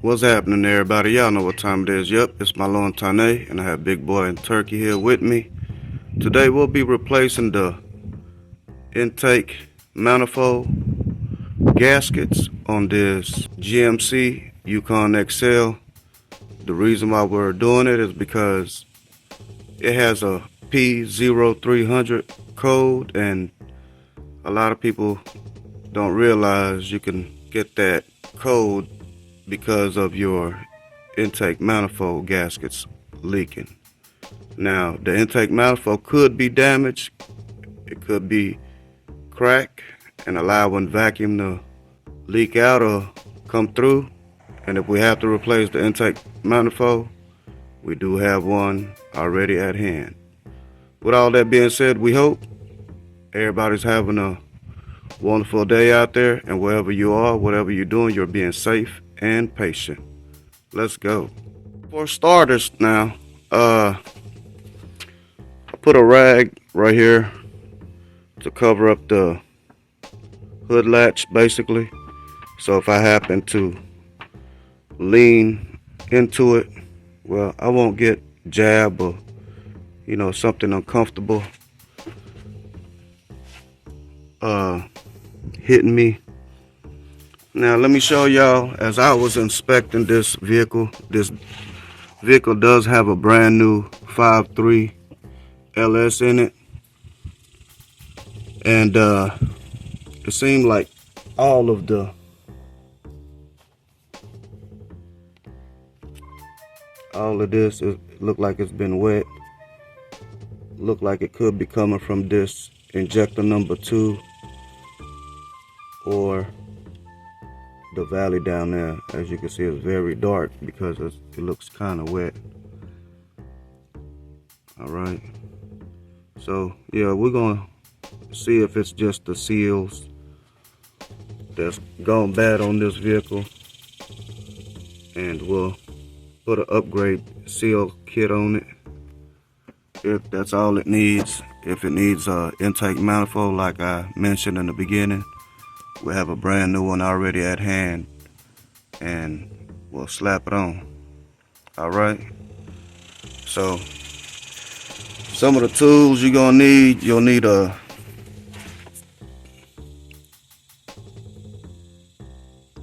What's happening, everybody? Y'all know what time it is. Yep, it's Mahlon, Tane, and I have Big Boy and Turkey here with me. Today we'll be replacing the intake manifold gaskets on this GMC YUKON XL. The reason why we're doing it is because it has a P0300 code, and a lot of people don't realize you can get that code because of your intake manifold gaskets leaking. Now, the intake manifold could be damaged, it could be cracked and allowing vacuum to leak out or come through. And if we have to replace the intake manifold, we do have one already at hand. With all that being said, we hope everybody's having a wonderful day out there, and wherever you are, whatever you're doing, you're being safe and patient. Let's go. For starters now, I put a rag right here to cover up the hood latch basically. So if I happen to lean into it, well, I won't get jabbed or, something uncomfortable hitting me. Now let me show y'all, as I was inspecting this vehicle does have a brand new 5.3 LS in it, and it seemed like all of this looked like it's been wet. Looked like it could be coming from this injector number 2 or the valley down there. As you can see, it's very dark because it looks kind of wet. All right, so yeah, we're gonna see if it's just the seals that's gone bad on this vehicle, and we'll put an upgrade seal kit on it if that's all it needs. If it needs a intake manifold, like I mentioned in the beginning, we have a brand new one already at hand, and we'll slap it on. All right, so some of the tools you're gonna need, you'll need a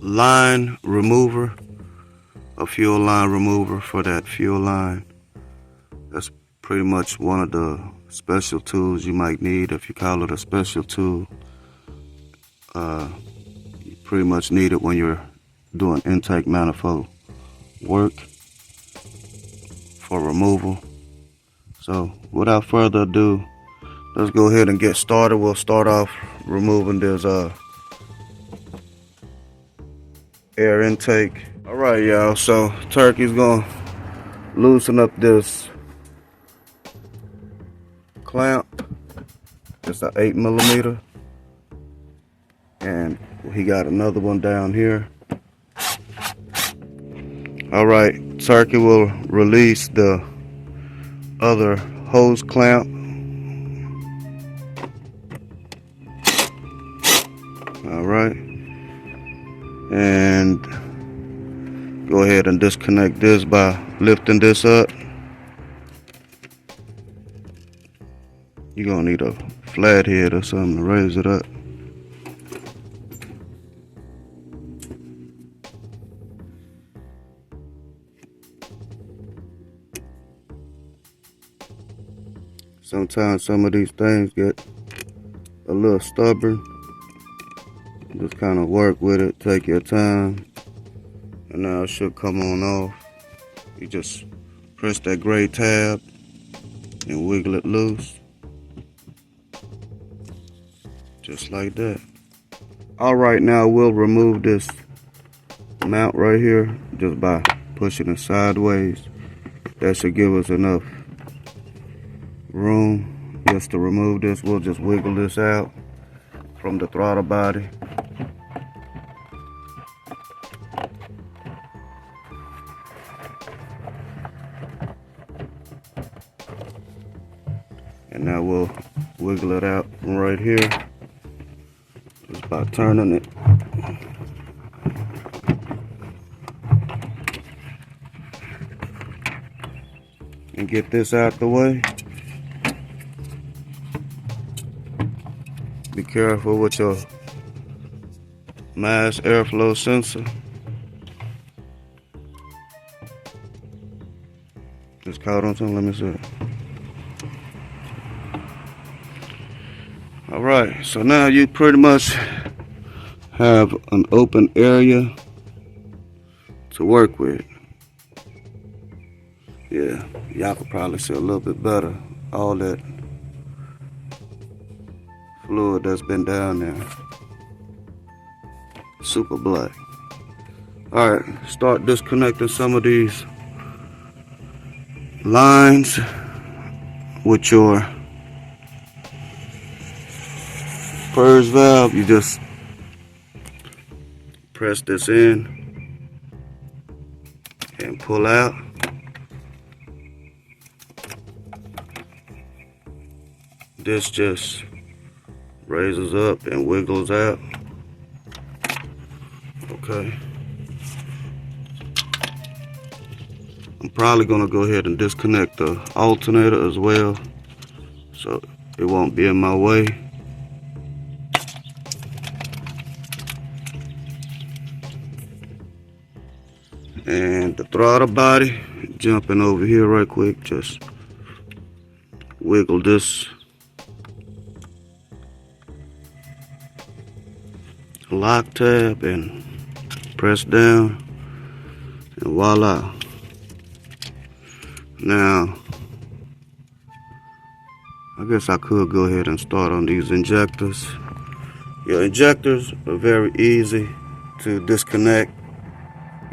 line remover, a fuel line remover for that fuel line. That's pretty much one of the special tools you might need. If you call it a special tool, you pretty much need it when you're doing intake manifold work for removal. So without further ado, let's go ahead and get started. We'll start off removing this air intake. All right, y'all, so Turkey's gonna loosen up this clamp. It's an 8mm, and he got another one down here. All right, Turkey will release the other hose clamp. All right, and go ahead and disconnect this by lifting this up. You're gonna need a flathead or something to raise it up. Sometimes some of these things get a little stubborn. Just kind of work with it, take your time, and now it should come on off. You just press that gray tab and wiggle it loose. Just like that. All right, now we'll remove this mount right here just by pushing it sideways. That should give us enough room just to remove this. We'll just wiggle this out from the throttle body. And now we'll wiggle it out from right here just by turning it. get this out the way. Be careful with your mass airflow sensor. It's caught on something, let me see. Alright, so now you pretty much have an open area to work with. Yeah, y'all could probably see a little bit better all that fluid that's been down there. Super black. Alright, start disconnecting some of these lines with your purge valve. You just press this in and pull out. This just raises up and wiggles out. Okay. I'm probably gonna go ahead and disconnect the alternator as well, so it won't be in my way. And the throttle body, jumping over here right quick, just wiggle this lock tab and press down, and voila. Now, I guess I could go ahead and start on these injectors. Your injectors are very easy to disconnect.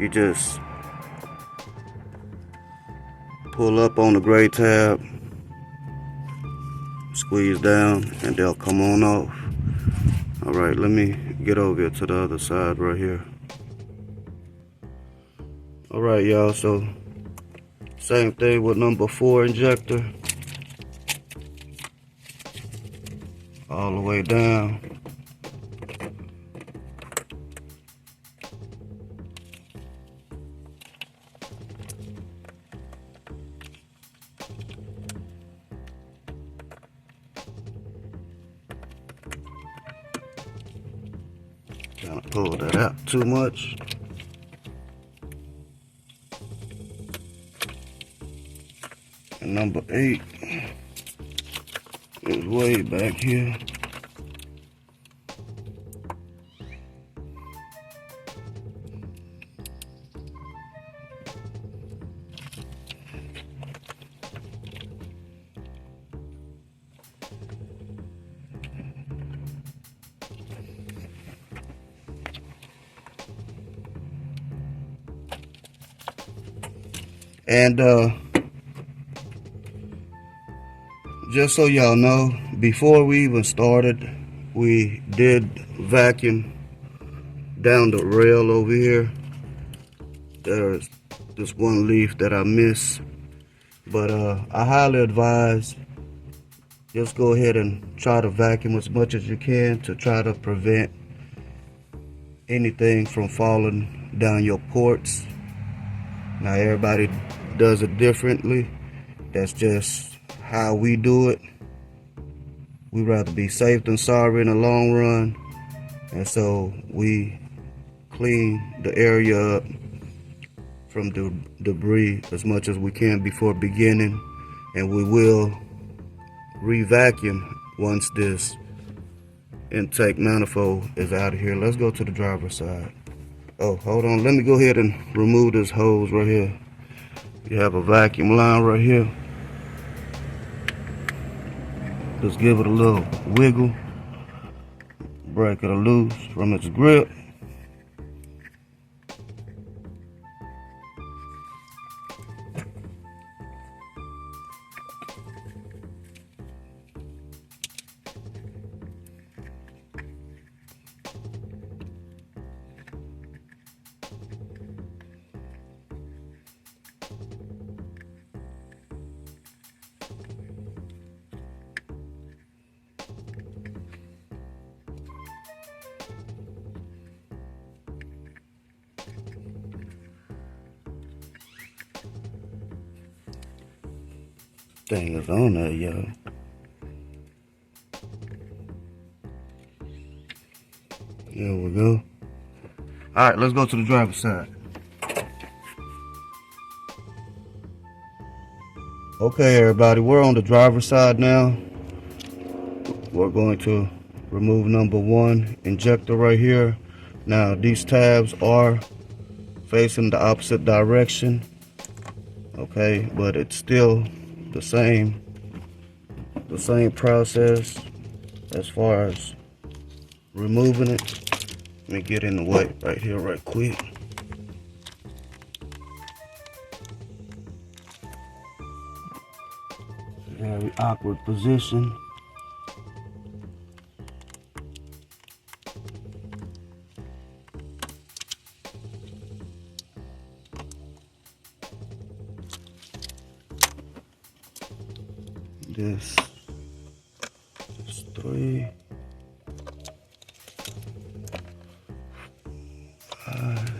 You just pull up on the gray tab, squeeze down, and they'll come on off. Alright, let me get over here to the other side right here. Alright, y'all, so same thing with number 4 injector. All the way down. Kind of pull that out too much. And number 8 is way back here. And just so y'all know, before we even started, we did vacuum down the rail over here. There's this one leaf that I missed, but I highly advise just go ahead and try to vacuum as much as you can to try to prevent anything from falling down your ports. Now everybody does it differently. That's just how we do it. We rather be safe than sorry in the long run, and so we clean the area up from the debris as much as we can before beginning, and we will re-vacuum once this intake manifold is out of here. Let's go to the driver's side. Oh, hold on, let me go ahead and remove this hose right here. You have a vacuum line right here. Just give it a little wiggle, break it loose from its grip. Thing is on there, y'all. There we go. Alright, let's go to the driver's side. Okay, everybody, we're on the driver's side now. We're going to remove number 1 injector right here. Now, these tabs are facing the opposite direction. Okay, but it's still the same process as far as removing it. Let me get in the way right here right quick. Very awkward position. This is 3, 5,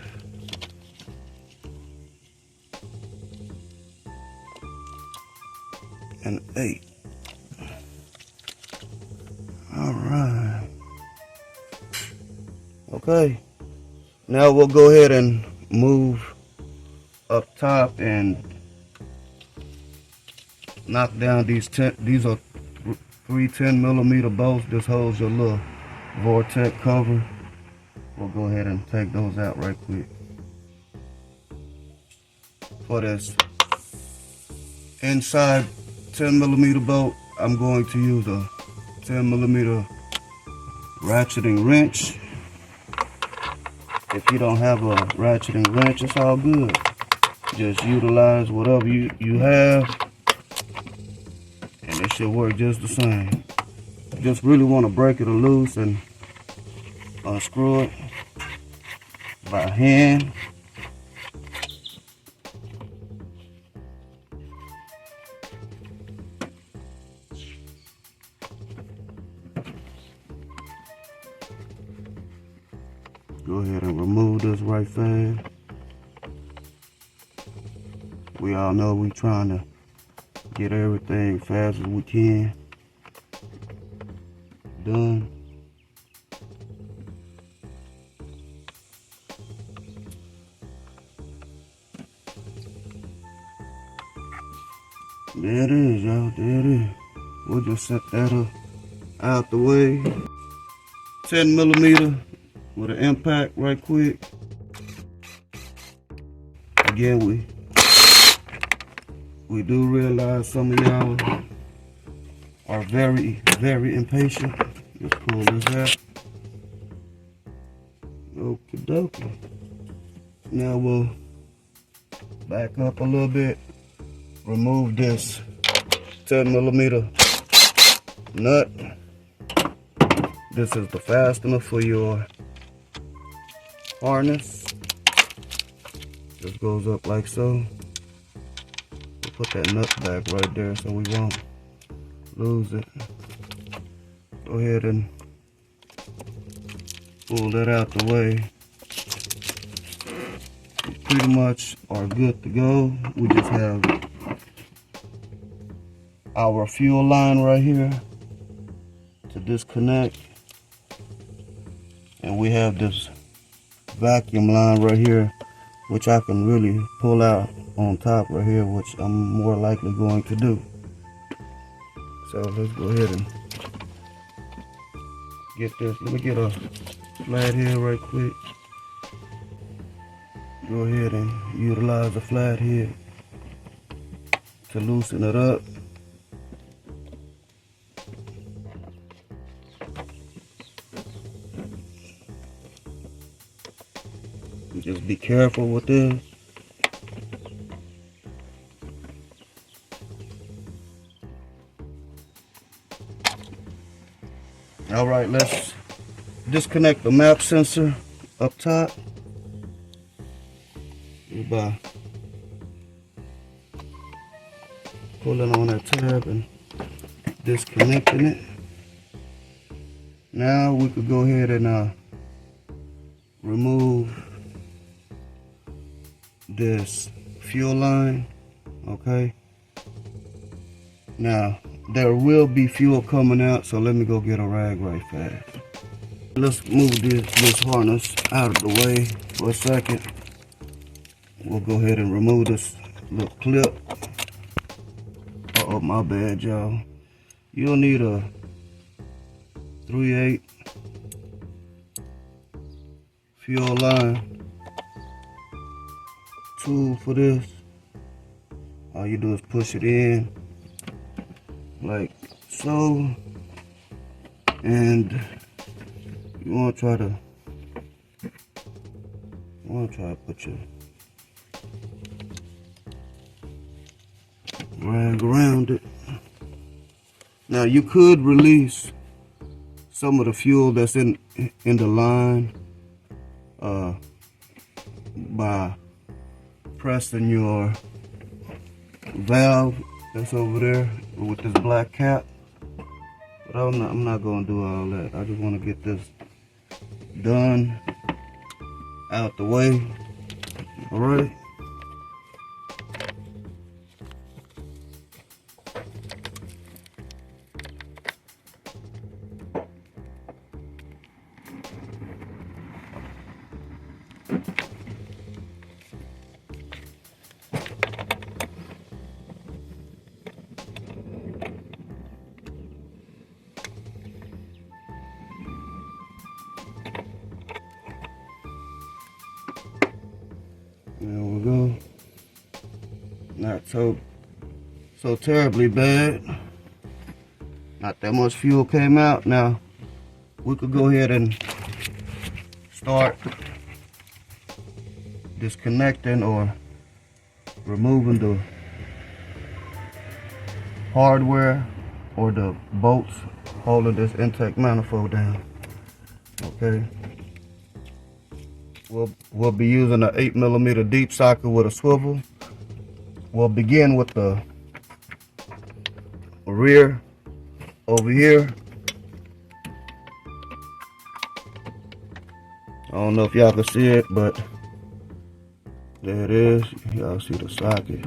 and 8. All right. Okay. Now we'll go ahead and move up top and knock down these 10. These are 3 10mm bolts. This holds your little vortex cover. We'll go ahead and take those out right quick. For this inside 10mm bolt, I'm going to use a 10mm ratcheting wrench. If you don't have a ratcheting wrench, it's all good. Just utilize whatever you have, and it should work just the same. Just really want to break it loose and unscrew it by hand. Go ahead and remove this right fast. We all know we trying to get everything fast as we can done. There it is, y'all. There it is. We'll just set that up out the way. 10mm with an impact right quick. Again, we do realize some of y'all are very, very impatient. Let's pull this out. Okie dokie. Now we'll back up a little bit. Remove this 10mm nut. This is the fastener for your harness. Just goes up like so. We'll put that nut back right there so we won't lose it. Go ahead and pull that out the way. We pretty much are good to go. We just have our fuel line right here to disconnect, and we have this vacuum line right here, which I can really pull out on top right here, which I'm more likely going to do. So let's go ahead and get this. Let me get a flathead right quick. Go ahead and utilize the flathead to loosen it up. Just be careful with this. All right, let's disconnect the map sensor up top by pulling on that tab and disconnecting it. Now we could go ahead and remove this fuel line, okay? Now, there will be fuel coming out, so let me go get a rag right fast. Let's move this harness out of the way for a second. We'll go ahead and remove this little clip. Oh, my bad, y'all. You'll need a 3/8 fuel line tool for this. All you do is push it in like so, and you want to try to put your rag around it. Now you could release some of the fuel that's in the line by pressing your valve that's over there with this black cap, but I'm not gonna do all that. I just want to get this done out the way. All right. There we go. Not so terribly bad. Not that much fuel came out. Now we could go ahead and start disconnecting or removing the hardware or the bolts holding this intake manifold down. Okay. We'll be using an 8mm deep socket with a swivel. We'll begin with the rear over here. I don't know if y'all can see it, but there it is. Y'all see the socket.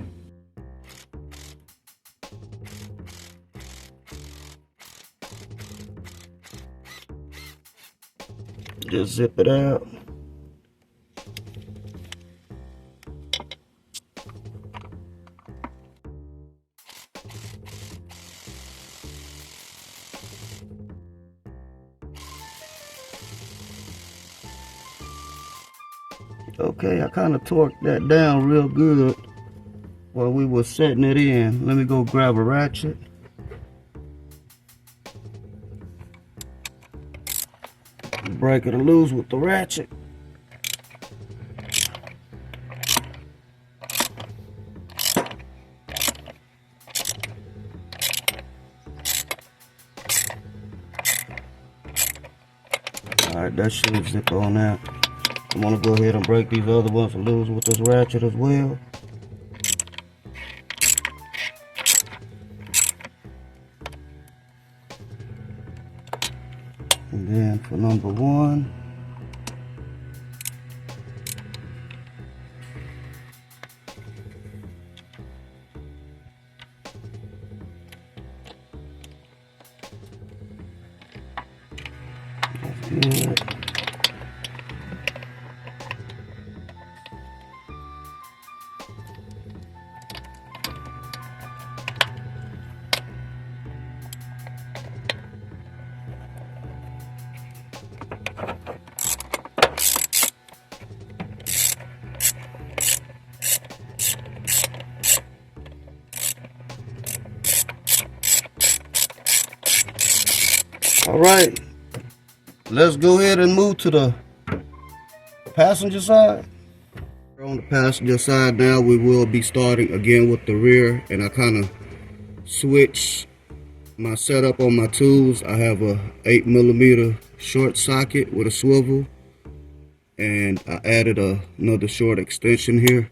Just zip it out. Okay, I kind of torqued that down real good while we were setting it in. Let me go grab a ratchet. Break it loose with the ratchet. Alright, that should zip on out. I'm gonna go ahead and break these other ones loose with this ratchet as well. And then for number one, that's good. All right, let's go ahead and move to the passenger side. On the passenger side now, we will be starting again with the rear, and I kind of switch my setup on my tools. I have a 8mm short socket with a swivel, and I added another short extension here.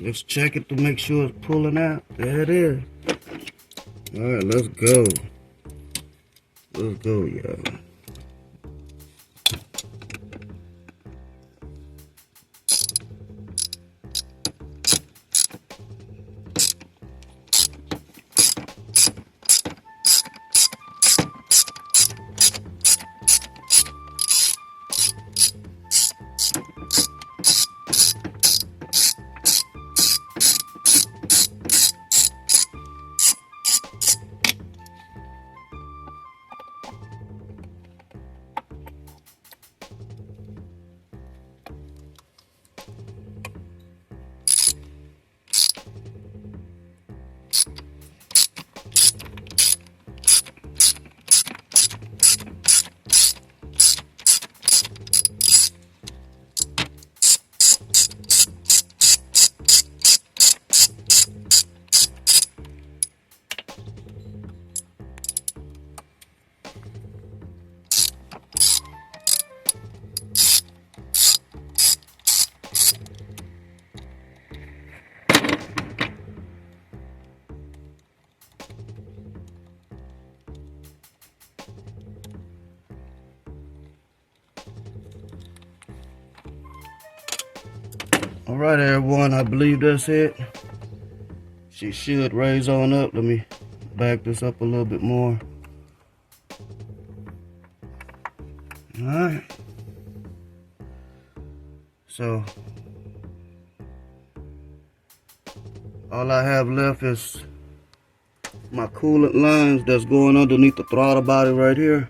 Let's check it to make sure it's pulling out. There it is. Alright, let's go. Let's go, y'all. Alright everyone, I believe that's it. She should raise on up. Let me back this up a little bit more. Alright. So all I have left is my coolant lines that's going underneath the throttle body right here.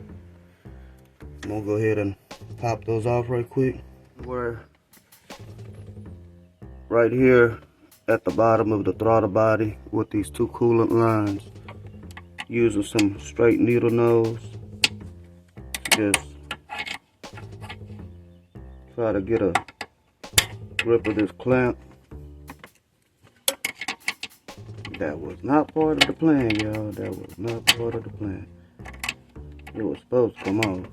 I'm gonna go ahead and pop those off right quick. We're right here at the bottom of the throttle body with these two coolant lines, using some straight needle nose. Just try to get a grip of this clamp. That was not part of the plan, y'all. That was not part of the plan. It was supposed to come off.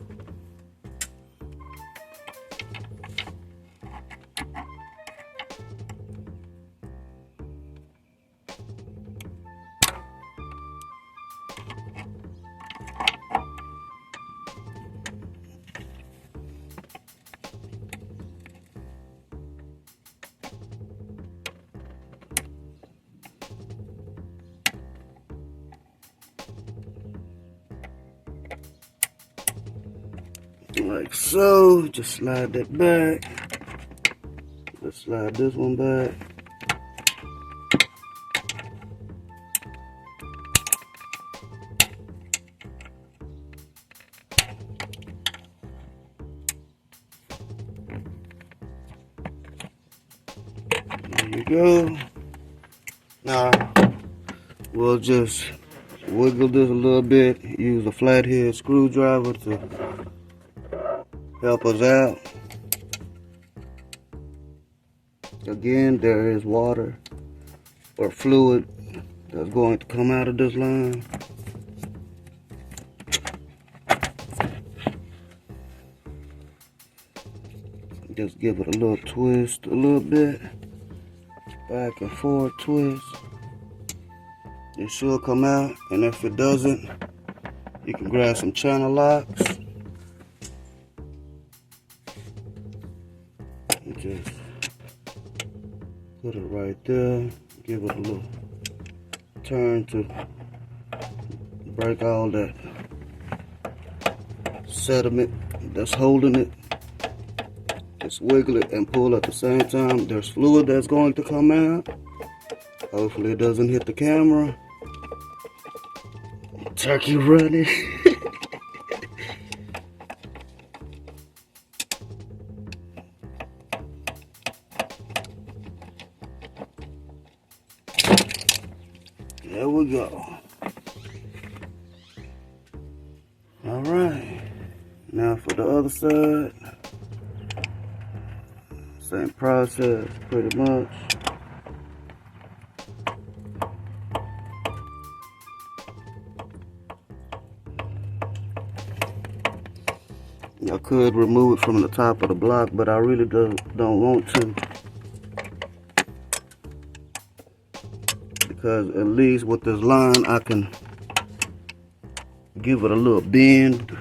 Like so. Just slide that back. Let's slide this one back. There you go. Now we'll just wiggle this a little bit. Use a flathead screwdriver to help us out. Again, there is water or fluid that's going to come out of this line. Just give it a little twist, a little bit. Back and forth twist. It should come out, and if it doesn't, you can grab some channel locks. Just put it right there, give it a little turn to break all that sediment that's holding it. Just wiggle it and pull at the same time. There's fluid that's going to come out. Hopefully it doesn't hit the camera. Turkey running. There we go. All right. Now for the other side. Same process, pretty much. I could remove it from the top of the block, but I really don't want to. because at least with this line I can give it a little bend.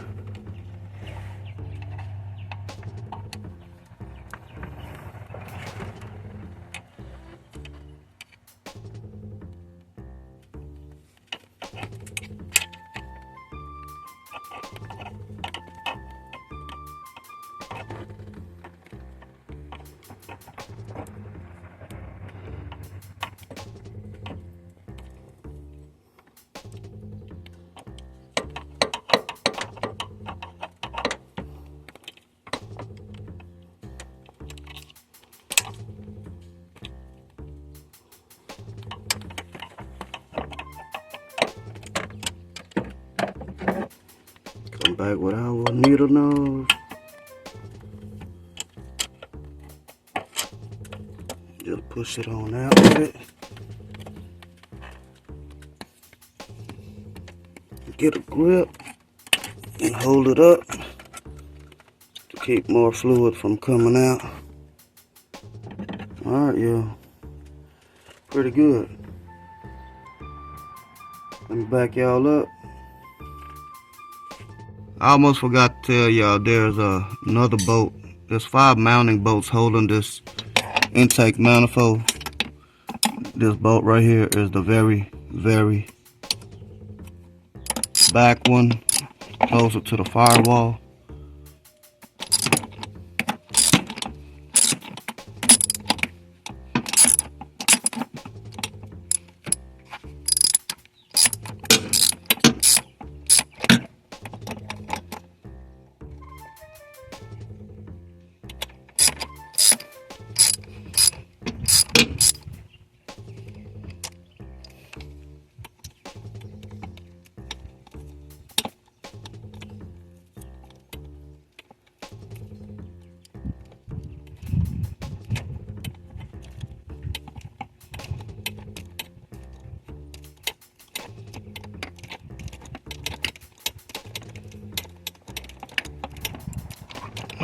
Come back with our needle nose. Just push it on out with it. Get a grip and hold it up to keep more fluid from coming out. Alright, yeah. Pretty good. Let me back y'all up. I almost forgot to tell y'all there's another bolt. There's 5 mounting bolts holding this intake manifold. This bolt right here is the very back one, closer to the firewall.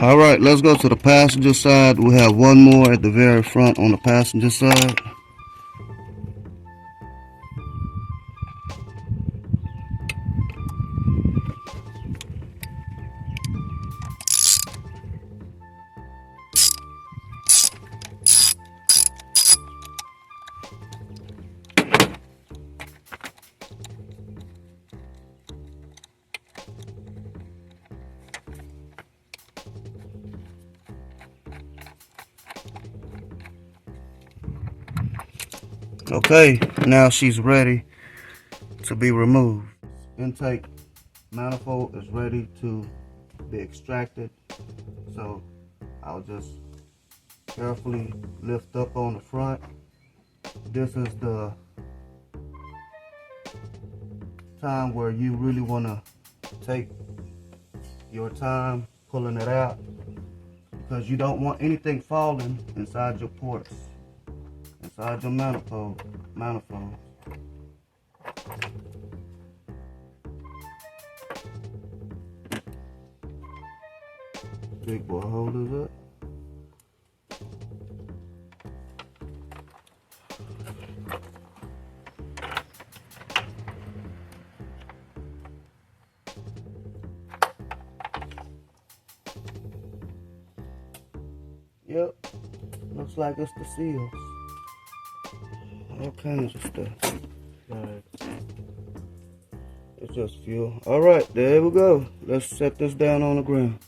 All right, let's go to the passenger side. We have one more at the very front on the passenger side. Okay, now she's ready to be removed. Intake manifold is ready to be extracted. So I'll just carefully lift up on the front. This is the time where you really want to take your time pulling it out, because you don't want anything falling inside your ports, inside your manifold. Big boy holders up. Yep, looks like it's the seals. All kinds of stuff. Right. It's just fuel. All right, there we go. Let's set this down on the ground.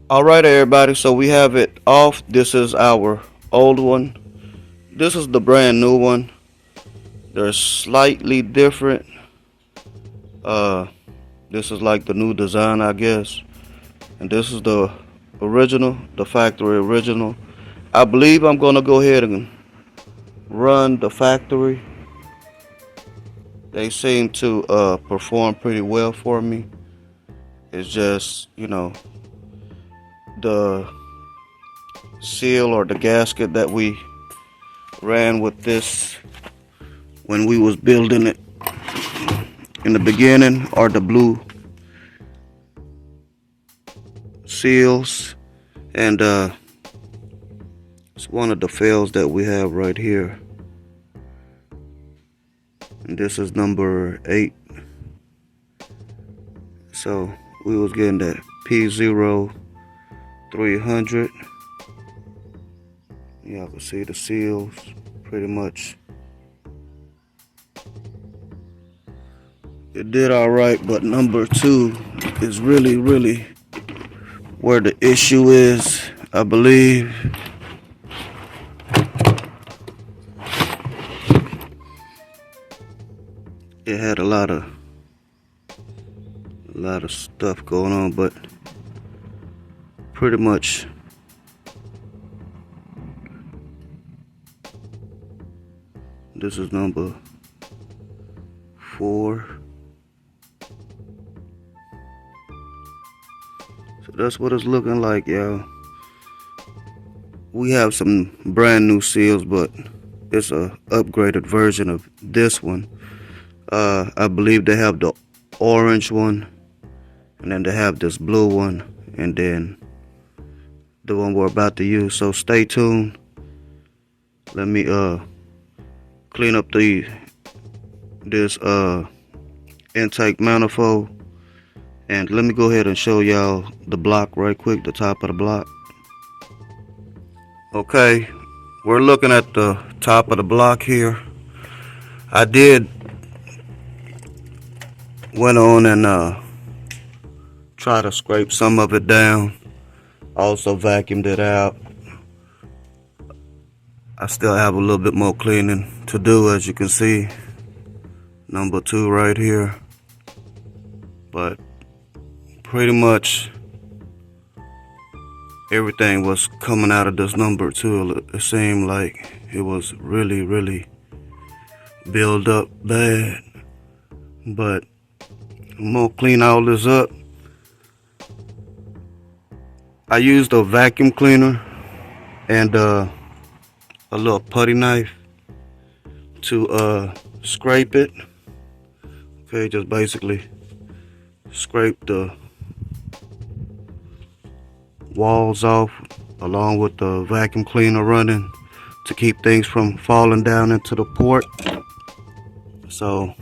All right, everybody. So we have it off. This is our old one. This is the brand new one. They're slightly different. This is like the new design, I guess. And this is the original, the factory original. I believe I'm gonna go ahead and run the factory. They seem to perform pretty well for me. It's just, you know, the seal or the gasket that we ran with this when we was building it in the beginning are the blue seals, and it's one of the fails that we have right here. This is number 8. So we was getting that P0300. Y'all can see the seals pretty much. It did alright, but number 2 is really where the issue is, I believe. It had a lot of stuff going on, but pretty much this is number 4. So that's what it's looking like, y'all. We have some brand new seals, but it's a upgraded version of this one. I believe they have the orange one, and then they have this blue one, and then the one we're about to use. So stay tuned. Let me clean up this intake manifold, and let me go ahead and show y'all the block right quick, the top of the block. Okay, we're looking at the top of the block here. I went on and try to scrape some of it down. Also vacuumed it out. I still have a little bit more cleaning to do, as you can see. Number 2 right here. But pretty much everything was coming out of this number 2. It seemed like it was really built up bad. But I'm gonna clean all this up. I used a vacuum cleaner and a little putty knife to scrape it. Okay, just basically scrape the walls off along with the vacuum cleaner running to keep things from falling down into the port. So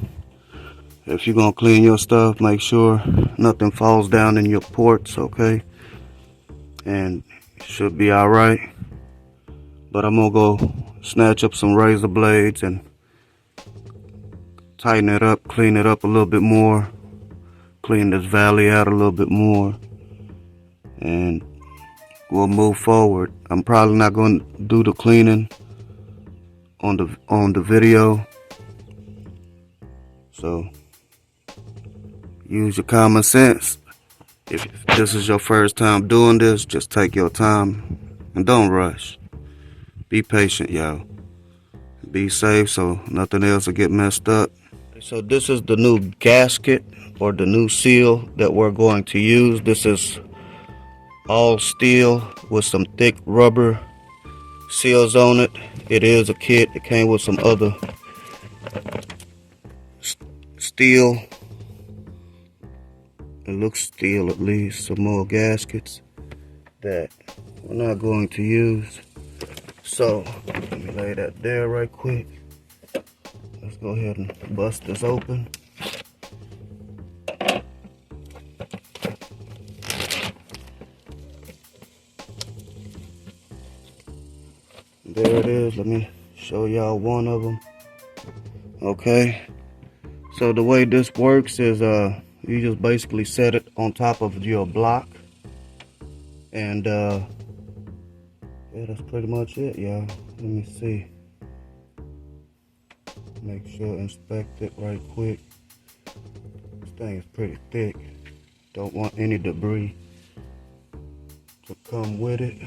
if you're gonna clean your stuff, make sure nothing falls down in your ports, okay? And it should be alright. But I'm gonna go snatch up some razor blades and tighten it up, clean it up a little bit more, clean this valley out a little bit more, and we'll move forward. I'm probably not going to do the cleaning on the video, so use your common sense. If this is your first time doing this, just take your time and don't rush. Be patient, y'all. Be safe so nothing else will get messed up. So this is the new gasket or the new seal that we're going to use. This is all steel with some thick rubber seals on it. It is a kit. It came with some other steel. It looks steel, at least. Some more gaskets that we're not going to use. So let me lay that there right quick. Let's go ahead and bust this open. There it is. Let me show y'all one of them. Okay, so the way this works is you just basically set it on top of your block, and yeah, that's pretty much it, y'all. Let me see, make sure, inspect it right quick. This thing is pretty thick. Don't want any debris to come with it.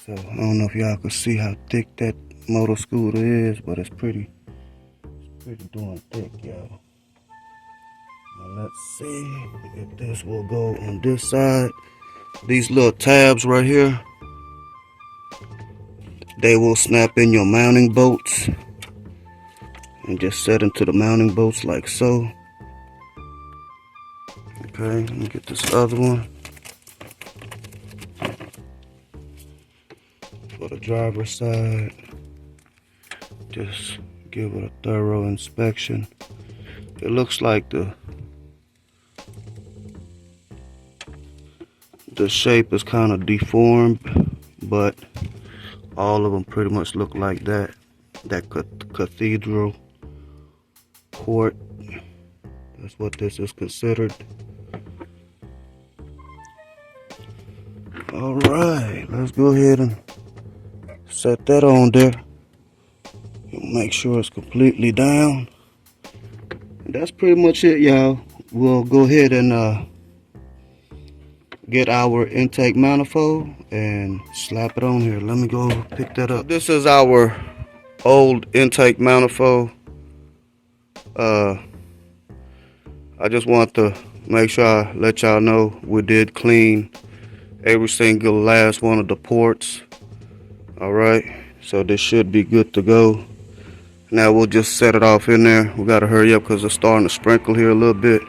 So I don't know if y'all can see how thick that motor scooter is, but it's pretty darn thick, y'all. Now let's see if this will go on this side. These little tabs right here, they will snap in your mounting bolts and just set into the mounting bolts like so. Okay, let me get this other one for the driver's side. Just give it a thorough inspection. It looks like the shape is kind of deformed, but all of them pretty much look like that. That cathedral port, that's what this is considered. All right, let's go ahead and set that on there. Make sure it's completely down. And that's pretty much it, y'all. We'll go ahead and get our intake manifold and slap it on here. Let me go pick that up. This is our old intake manifold. I just want to make sure I let y'all know we did clean every single last one of the ports. All right, so this should be good to go. Now we'll just set it off in there. We gotta hurry up because it's starting to sprinkle here a little bit.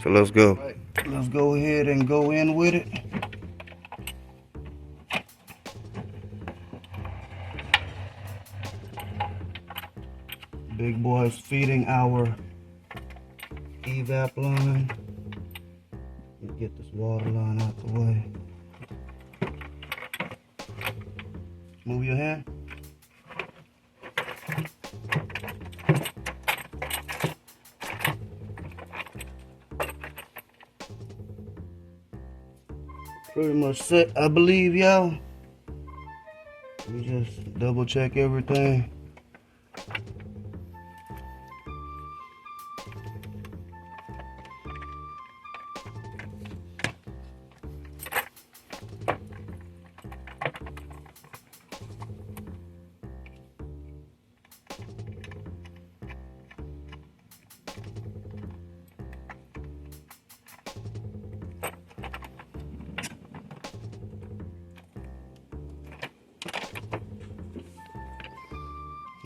So let's go. Right, let's go ahead and go in with it. Big boy's feeding our evap line. Let's get this water line out the way. Move your hand. Pretty much set, I believe, y'all. We just double check everything.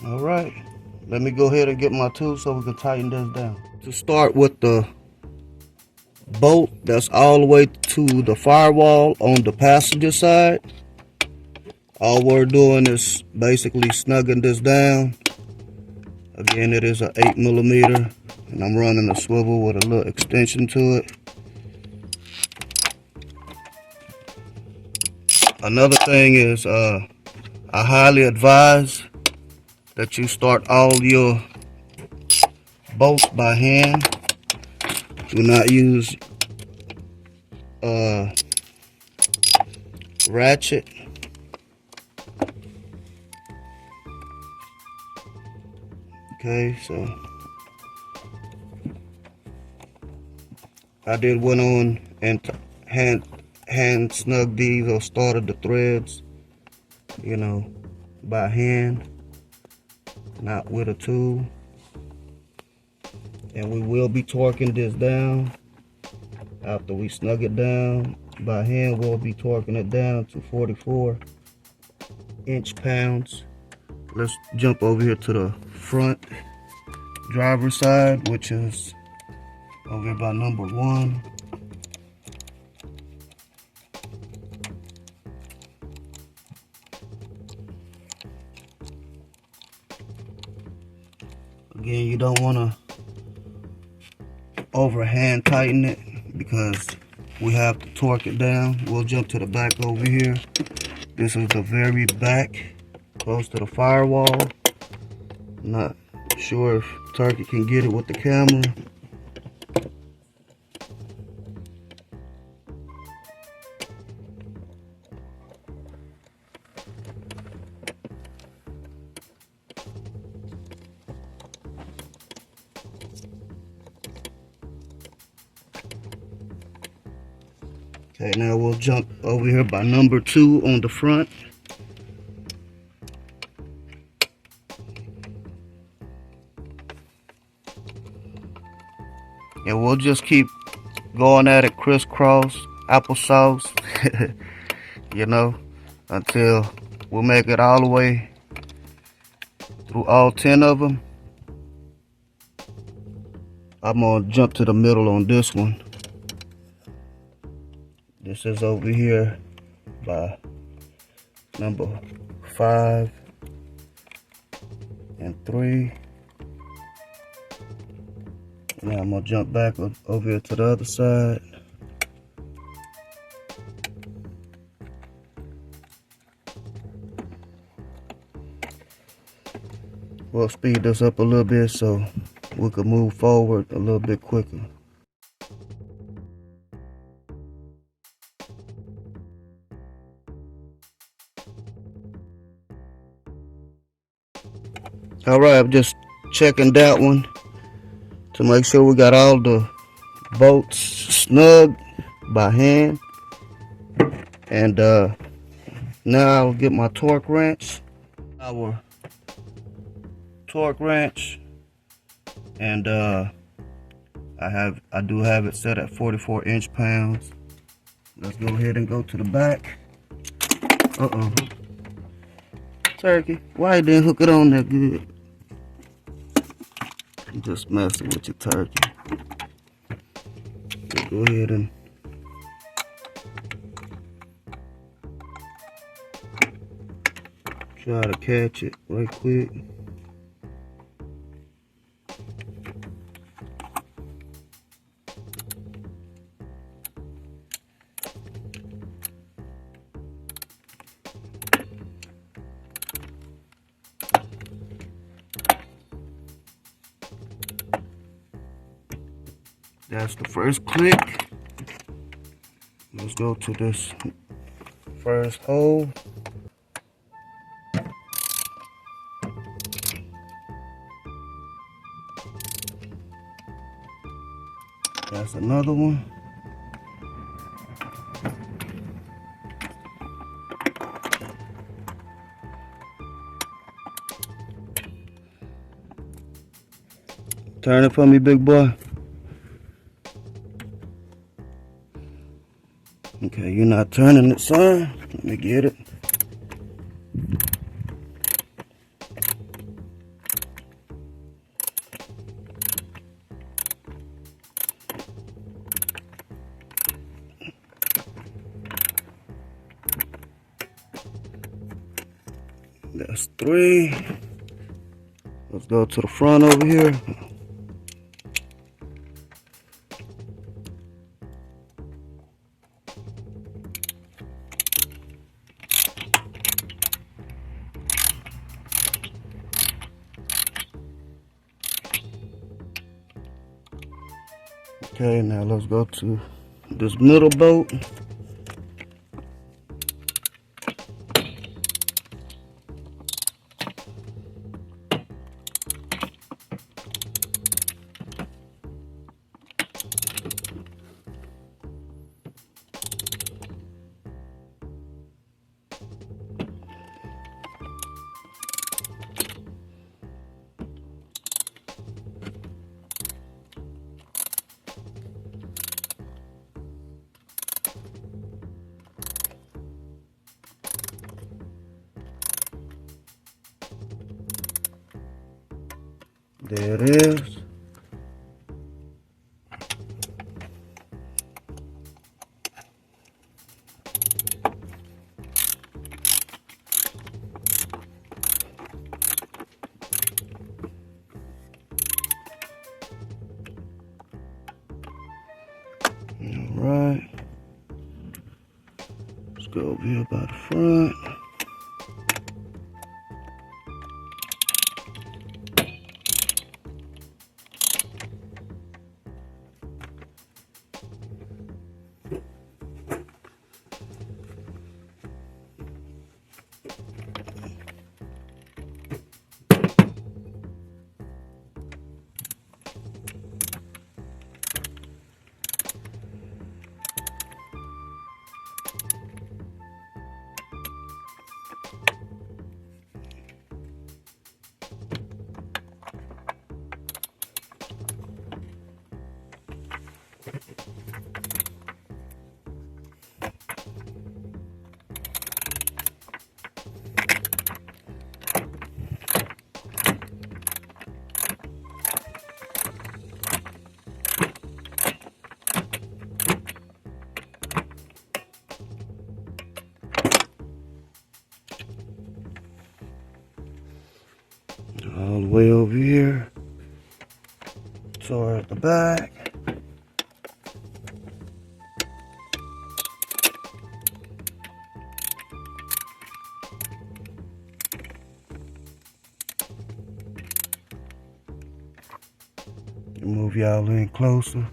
All right, let me go ahead and get my tool so we can tighten this down. To start with the bolt that's all the way to the firewall on the passenger side, all we're doing is basically snugging this down. Again, it is an 8mm, and I'm running a swivel with a little extension to it. Another thing is, I highly advise that you start all your bolts by hand. Do not use ratchet. Okay, so I did went on and hand snug these, or started the threads, you know, by hand, not with a tool. And we will be torquing this down. After we snug it down by hand, we'll be torquing it down to 44 inch-pounds. Let's jump over here to the front driver's side, which is over here by number 1. Again, you don't want to overhand tighten it because we have to torque it down. We'll jump to the back over here. This is the very back, close to the firewall. Not sure if Turkey can get it with the camera. Okay, now we'll jump over here by number 2 on the front. And we'll just keep going at it crisscross, applesauce, you know, until we'll make it all the way through all 10 of them. I'm gonna jump to the middle on this one. This is over here by number 5. and 3. Now I'm gonna jump back over here to the other side. We'll speed this up a little bit so we can move forward a little bit quicker. All right, I'm just checking that one to make sure we got all the bolts snug by hand. And now I'll get my torque wrench. Our torque wrench, and I do have it set at 44 inch-pounds. Let's go ahead and go to the back. Turkey, why you didn't hook it on that good? I'm just messing with you, Turkey. Let's go ahead and try to catch it right quick. That's the first click. Let's go to this first hole. That's another one. Turn it for me, big boy. Okay, you're not turning it, son. Let me get it. That's 3. Let's go to the front over here. Okay, now let's go to this middle bolt. There it is. All right. Let's go over here by the front. way over here toward the back. Move y'all in closer.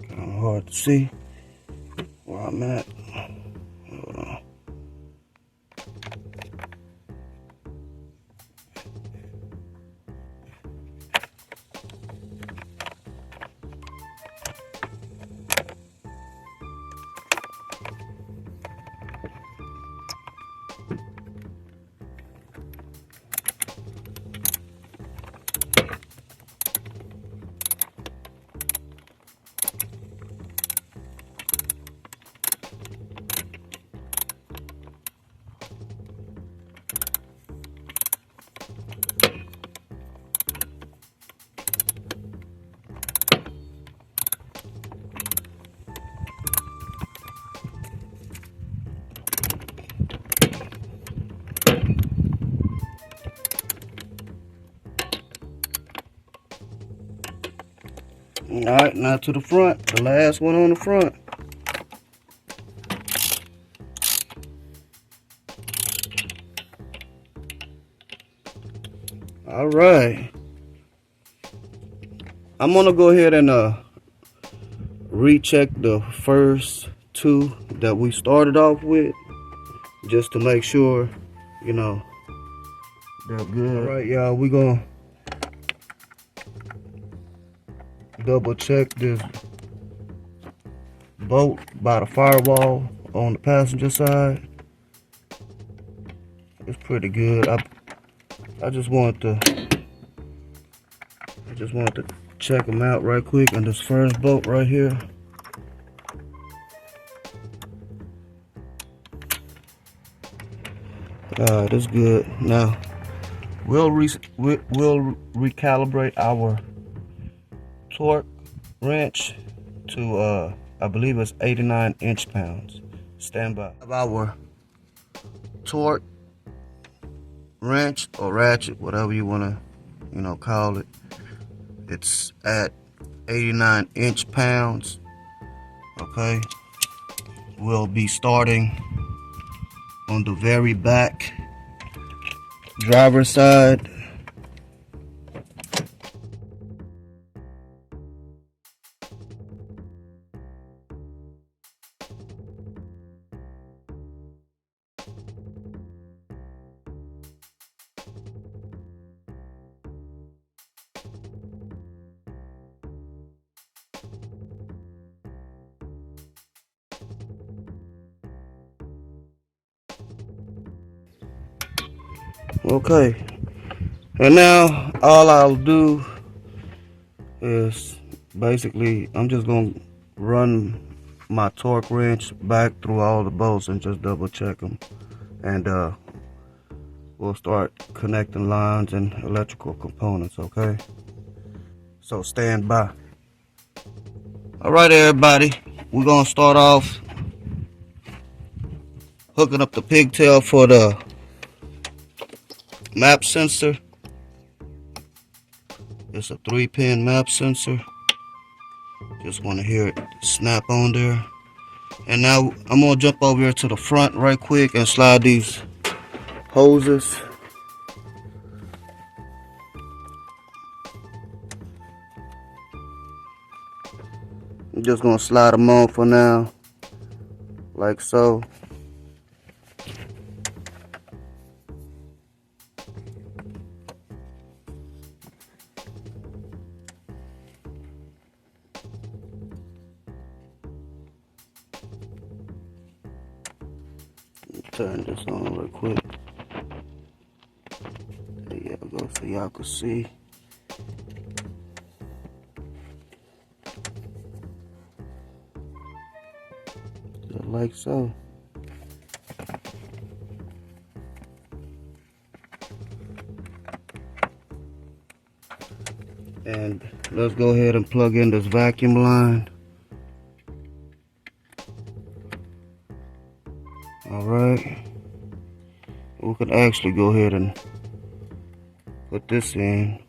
Kind of hard to see where I'm at. Hold on. Alright, now to the front, the last one on the front. Alright. I'm gonna go ahead and recheck the first two that we started off with, just to make sure, you know, they're good. Alright, y'all, we gonna double check this bolt by the firewall on the passenger side. It's pretty good. I just wanted to check them out right quick. And this first bolt right here, that's good. Now we'll recalibrate our torque wrench to I believe it's 89 inch-pounds. Stand by. Our torque wrench or ratchet, whatever you want to, you know, call it, it's at 89 inch-pounds. Okay, we'll be starting on the very back driver's side. Okay, and now all I'll do is basically I'm just gonna run my torque wrench back through all the bolts and just double check them, and we'll start connecting lines and electrical components. Okay, so stand by. All right, everybody, we're gonna start off hooking up the pigtail for the map sensor. It's a 3-pin map sensor. Just want to hear it snap on there. And now I'm gonna jump over here to the front right quick and slide these hoses. I'm just gonna slide them on for now, like so. Turn this on real quick. There you go, so y'all can see. Just like so. And let's go ahead and plug in this vacuum line. All right. We can actually go ahead and put this in.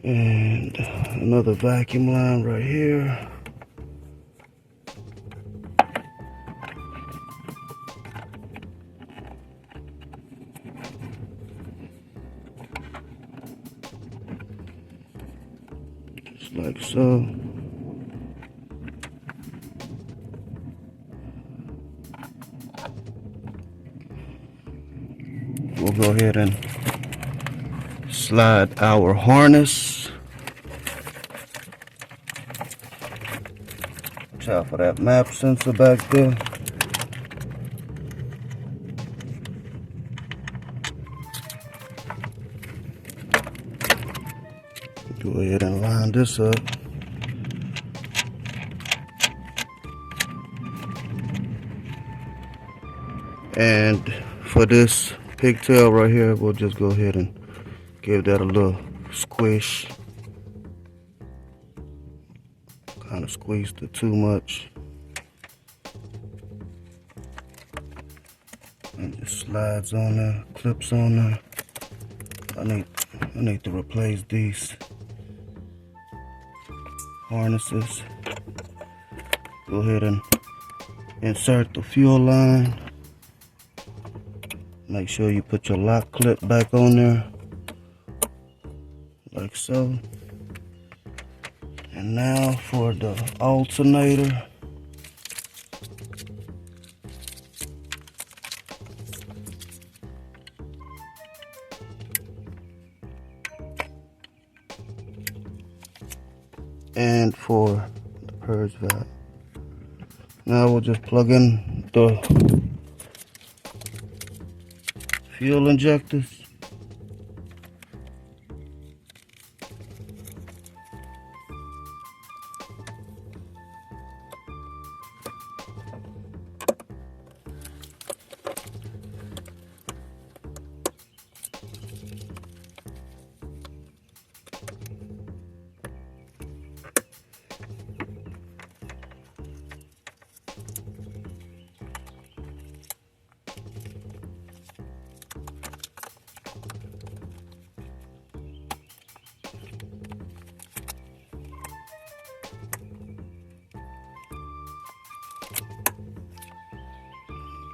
And another vacuum line right here. Just like so. We'll go ahead and slide our harness. Watch out for that map sensor back there. Go ahead and line this up. And for this pigtail right here, we'll just go ahead and give that a little squish. Kind of squeezed it too much. And it slides on there, clips on there. I need to replace these harnesses. Go ahead and insert the fuel line. Make sure you put your lock clip back on there, like so. And now for the alternator. And for the purge valve. Now we'll just plug in the fuel injectors.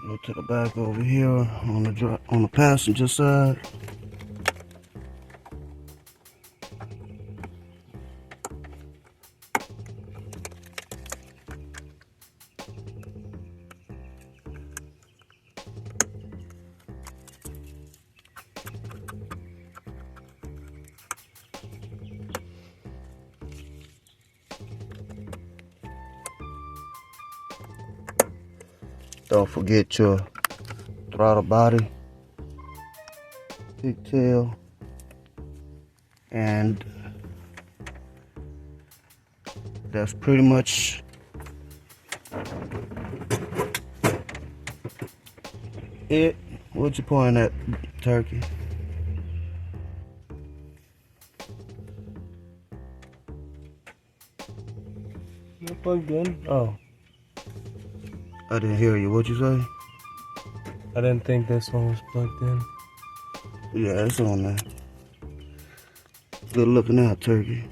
Go to the back over here on the passenger side. Don't forget your throttle body, pigtail, and that's pretty much it. What you pointing at, Turkey? You're plugged in? Oh. I didn't hear you. What'd you say? I didn't think this one was plugged in. Yeah, it's on there. Good looking out, Turkey.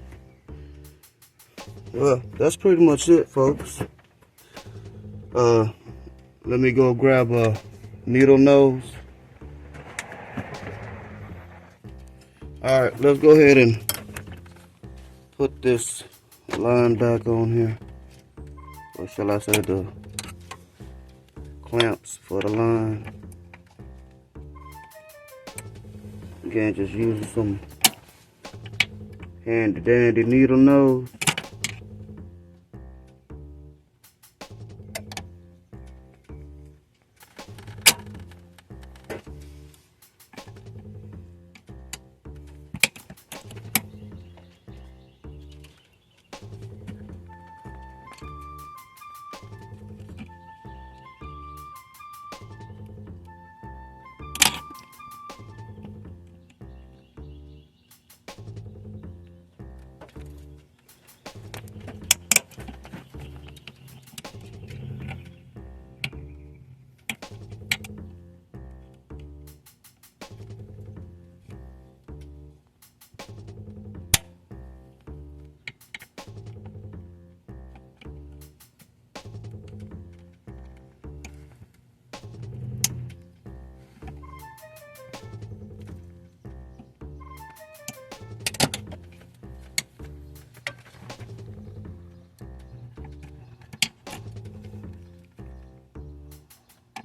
Well, that's pretty much it, folks. Let me go grab a needle nose. Alright, let's go ahead and put this line back on here. Or shall I say the clamps for the line. Again, just using some handy dandy needle nose.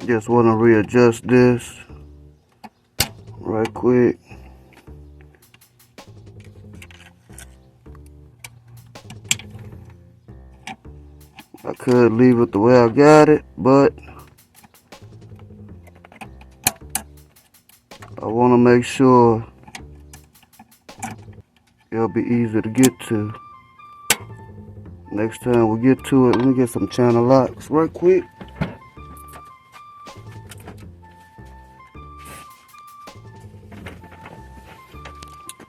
Just want to readjust this right quick. I could leave it the way I got it, but I want to make sure it'll be easy to get to. Next time we get to it, let me get some channel locks right quick.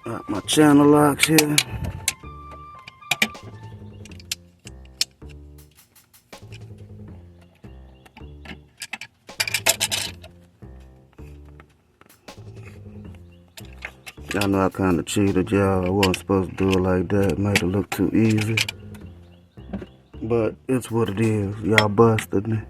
Got my channel locks here. Y'all know I kinda cheated, y'all. I wasn't supposed to do it like that. Made it look too easy. But it's what it is. Y'all busted me.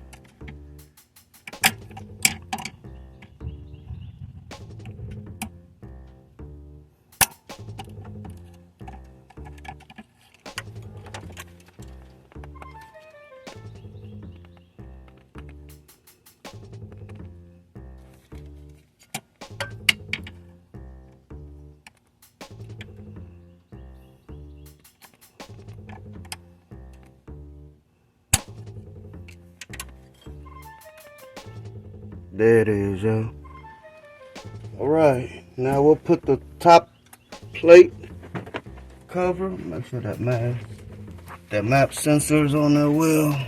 There it is, yo. Alright, now we'll put the top plate cover. Make sure that map sensor is on there well.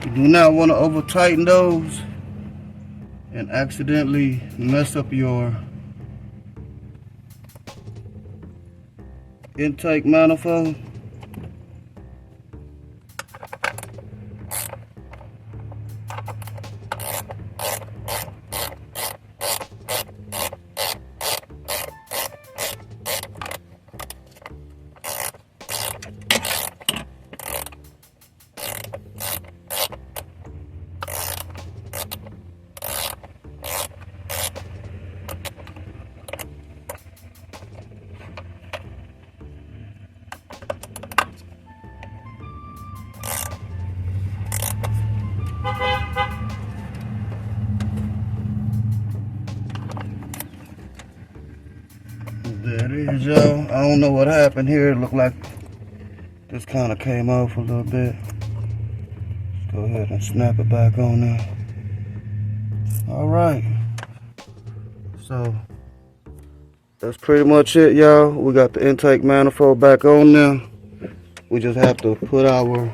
You do not want to over tighten those and accidentally mess up your intake manifold. There it is, y'all. I don't know what happened here. It looked like this kind of came off a little bit. Let's go ahead and snap it back on there. All right. So that's pretty much it, y'all. We got the intake manifold back on there. We just have to put our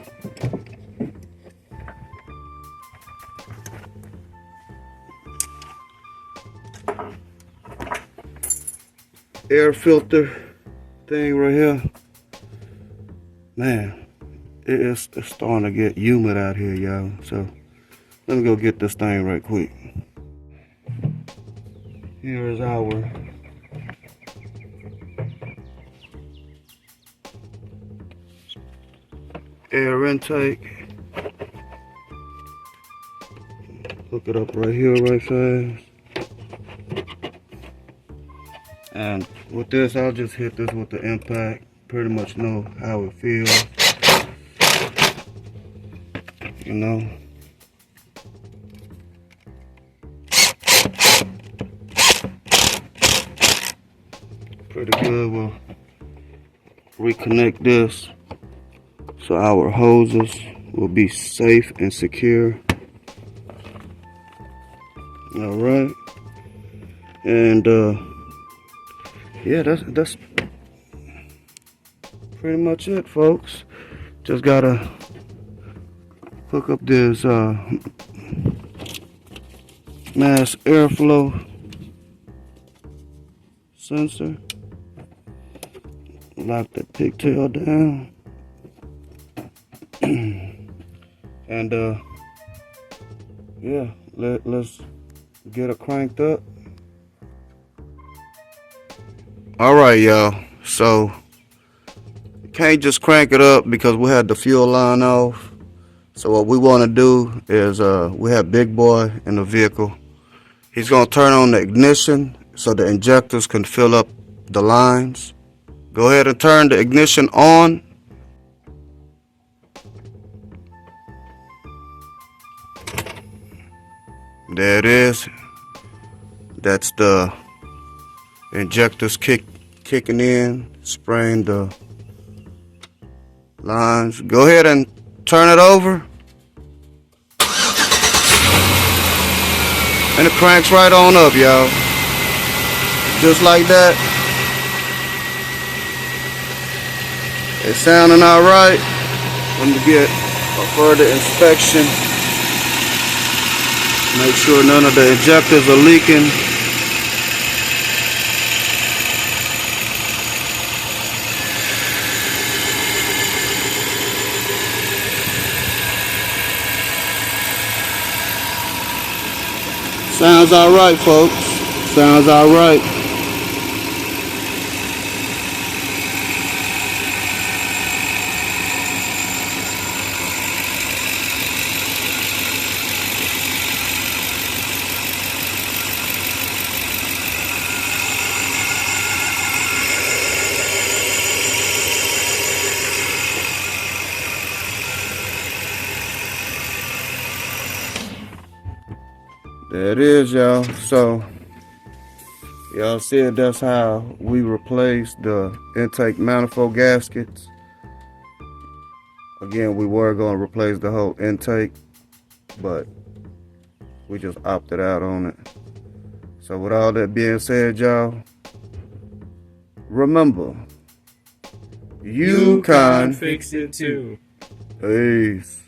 air filter thing right here. Man, it's starting to get humid out here, y'all. So let me go get this thing right quick. Here is our air intake. Hook it up right here, right fast. And with this, I'll just hit this with the impact pretty much know how it feels, you know. Pretty good. We'll reconnect this so our hoses will be safe and secure. All right, and yeah, that's pretty much it, folks. Just gotta hook up this mass airflow sensor. Lock that pigtail down. And yeah, let's get it cranked up. All right, y'all. So you can't just crank it up because we had the fuel line off. So what we want to do is we have Big Boy in the vehicle. He's gonna turn on the ignition so the injectors can fill up the lines. Go ahead and turn the ignition on. There it is. That's the injectors kicking in, spraying the lines. Go ahead and turn it over. And it cranks right on up, y'all. Just like that. It's sounding all right. Let me get a further inspection. Make sure none of the injectors are leaking. Sounds all right, folks. Sounds all right. There it is, y'all. So y'all see it, that's how we replaced the intake manifold gaskets. Again, we were going to replace the whole intake, but we just opted out on it. So with all that being said, y'all, remember, you can fix it too. Peace.